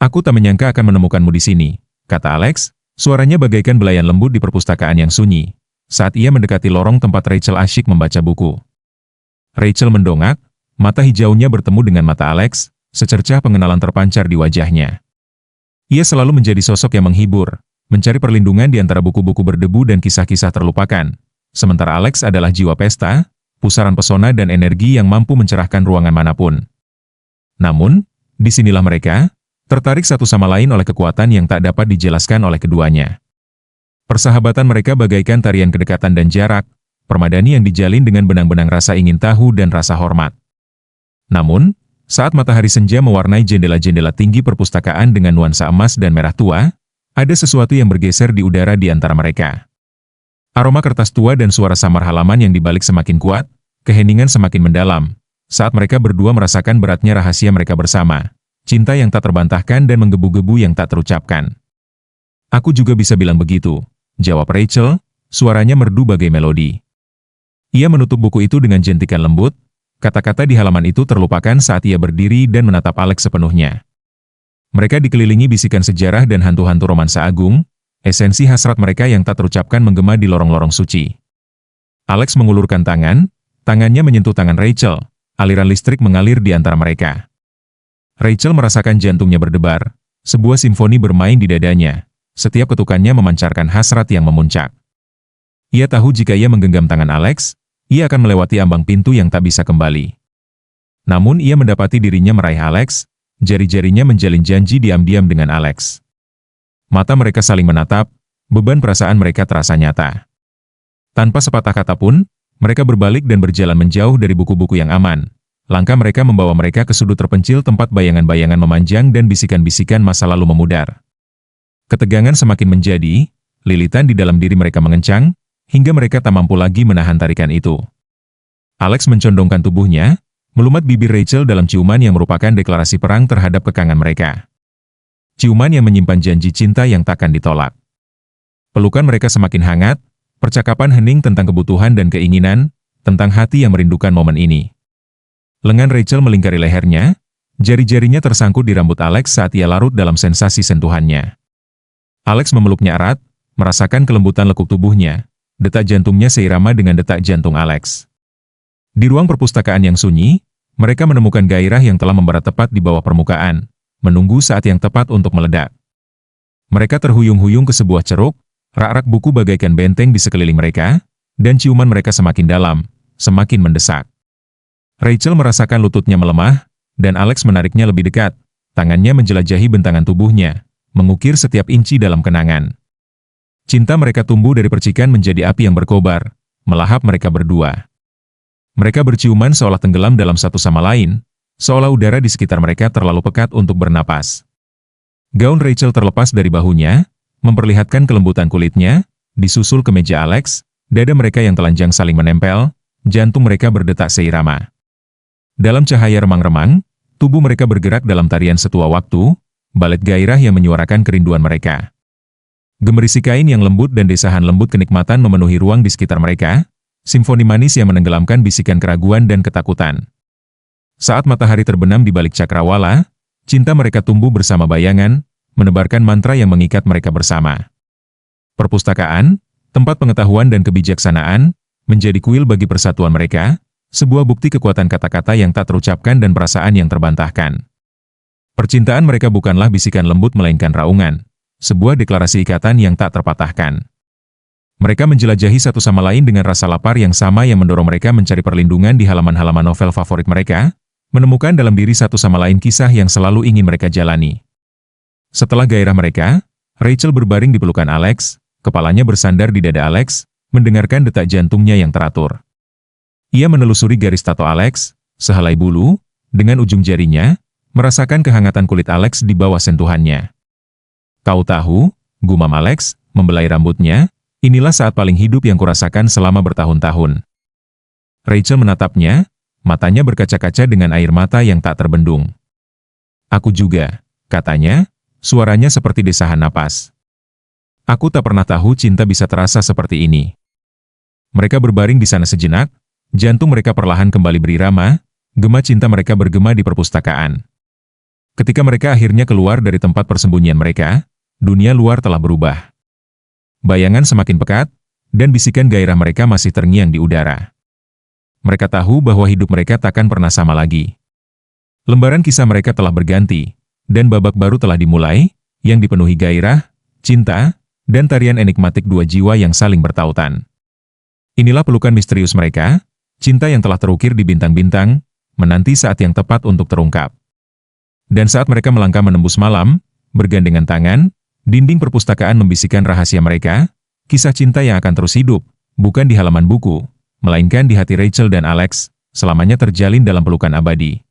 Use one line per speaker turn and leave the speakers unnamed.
Aku tak menyangka akan menemukanmu di sini, kata Alex, suaranya bagaikan belayan lembut di perpustakaan yang sunyi, saat ia mendekati lorong tempat Rachel asyik membaca buku. Rachel mendongak, mata hijaunya bertemu dengan mata Alex, secercah pengenalan terpancar di wajahnya. Ia selalu menjadi sosok yang menghibur, mencari perlindungan di antara buku-buku berdebu dan kisah-kisah terlupakan. Sementara Alex adalah jiwa pesta, pusaran pesona dan energi yang mampu mencerahkan ruangan manapun. Namun, disinilah mereka, tertarik satu sama lain oleh kekuatan yang tak dapat dijelaskan oleh keduanya. Persahabatan mereka bagaikan tarian kedekatan dan jarak, permadani yang dijalin dengan benang-benang rasa ingin tahu dan rasa hormat. Namun, saat matahari senja mewarnai jendela-jendela tinggi perpustakaan dengan nuansa emas dan merah tua, ada sesuatu yang bergeser di udara di antara mereka. Aroma kertas tua dan suara samar halaman yang dibalik semakin kuat, keheningan semakin mendalam, saat mereka berdua merasakan beratnya rahasia mereka bersama, cinta yang tak terbantahkan dan menggebu-gebu yang tak terucapkan. Aku juga bisa bilang begitu, jawab Rachel, suaranya merdu bagai melodi. Ia menutup buku itu dengan jentikan lembut, kata-kata di halaman itu terlupakan saat ia berdiri dan menatap Alex sepenuhnya. Mereka dikelilingi bisikan sejarah dan hantu-hantu romansa agung, esensi hasrat mereka yang tak terucapkan menggema di lorong-lorong suci. Alex mengulurkan tangan, tangannya menyentuh tangan Rachel, aliran listrik mengalir di antara mereka. Rachel merasakan jantungnya berdebar, sebuah simfoni bermain di dadanya, setiap ketukannya memancarkan hasrat yang memuncak. Ia tahu jika ia menggenggam tangan Alex, ia akan melewati ambang pintu yang tak bisa kembali. Namun ia mendapati dirinya meraih Alex, jari-jarinya menjalin janji diam-diam dengan Alex. Mata mereka saling menatap, beban perasaan mereka terasa nyata. Tanpa sepatah kata pun, mereka berbalik dan berjalan menjauh dari buku-buku yang aman. Langkah mereka membawa mereka ke sudut terpencil tempat bayangan-bayangan memanjang dan bisikan-bisikan masa lalu memudar. Ketegangan semakin menjadi, lilitan di dalam diri mereka mengencang, hingga mereka tak mampu lagi menahan tarikan itu. Alex mencondongkan tubuhnya, melumat bibir Rachel dalam ciuman yang merupakan deklarasi perang terhadap kekangan mereka. Ciuman yang menyimpan janji cinta yang takkan ditolak. Pelukan mereka semakin hangat, percakapan hening tentang kebutuhan dan keinginan, tentang hati yang merindukan momen ini. Lengan Rachel melingkari lehernya, jari-jarinya tersangkut di rambut Alex saat ia larut dalam sensasi sentuhannya. Alex memeluknya erat, merasakan kelembutan lekuk tubuhnya, detak jantungnya seirama dengan detak jantung Alex. Di ruang perpustakaan yang sunyi, mereka menemukan gairah yang telah membara tepat di bawah permukaan, menunggu saat yang tepat untuk meledak. Mereka terhuyung-huyung ke sebuah ceruk, rak-rak buku bagaikan benteng di sekeliling mereka, dan ciuman mereka semakin dalam, semakin mendesak. Rachel merasakan lututnya melemah, dan Alex menariknya lebih dekat, tangannya menjelajahi bentangan tubuhnya, mengukir setiap inci dalam kenangan. Cinta mereka tumbuh dari percikan menjadi api yang berkobar, melahap mereka berdua. Mereka berciuman seolah tenggelam dalam satu sama lain, seolah udara di sekitar mereka terlalu pekat untuk bernapas. Gaun Rachel terlepas dari bahunya, memperlihatkan kelembutan kulitnya, disusul ke meja Alex, dada mereka yang telanjang saling menempel, jantung mereka berdetak seirama. Dalam cahaya remang-remang, tubuh mereka bergerak dalam tarian setua waktu, balet gairah yang menyuarakan kerinduan mereka. Gemerisi kain yang lembut dan desahan lembut kenikmatan memenuhi ruang di sekitar mereka, simfoni manis yang menenggelamkan bisikan keraguan dan ketakutan. Saat matahari terbenam di balik cakrawala, cinta mereka tumbuh bersama bayangan, menebarkan mantra yang mengikat mereka bersama. Perpustakaan, tempat pengetahuan dan kebijaksanaan, menjadi kuil bagi persatuan mereka, sebuah bukti kekuatan kata-kata yang tak terucapkan dan perasaan yang terbantahkan. Percintaan mereka bukanlah bisikan lembut melainkan raungan, sebuah deklarasi ikatan yang tak terpatahkan. Mereka menjelajahi satu sama lain dengan rasa lapar yang sama yang mendorong mereka mencari perlindungan di halaman-halaman novel favorit mereka, menemukan dalam diri satu sama lain kisah yang selalu ingin mereka jalani. Setelah gairah mereka, Rachel berbaring di pelukan Alex, kepalanya bersandar di dada Alex, mendengarkan detak jantungnya yang teratur. Ia menelusuri garis tato Alex, sehelai bulu, dengan ujung jarinya, merasakan kehangatan kulit Alex di bawah sentuhannya. Kau tahu, gumam Alex, membelai rambutnya, inilah saat paling hidup yang kurasakan selama bertahun-tahun. Rachel menatapnya, matanya berkaca-kaca dengan air mata yang tak terbendung. Aku juga, katanya, suaranya seperti desahan napas. Aku tak pernah tahu cinta bisa terasa seperti ini. Mereka berbaring di sana sejenak, jantung mereka perlahan kembali berirama, gema cinta mereka bergema di perpustakaan. Ketika mereka akhirnya keluar dari tempat persembunyian mereka, dunia luar telah berubah. Bayangan semakin pekat, dan bisikan gairah mereka masih terngiang di udara. Mereka tahu bahwa hidup mereka takkan pernah sama lagi. Lembaran kisah mereka telah berganti, dan babak baru telah dimulai, yang dipenuhi gairah, cinta, dan tarian enigmatik dua jiwa yang saling bertautan. Inilah pelukan misterius mereka, cinta yang telah terukir di bintang-bintang, menanti saat yang tepat untuk terungkap. Dan saat mereka melangkah menembus malam, bergandengan tangan, dinding perpustakaan membisikkan rahasia mereka, kisah cinta yang akan terus hidup, bukan di halaman buku, melainkan di hati Rachel dan Alex, selamanya terjalin dalam pelukan abadi.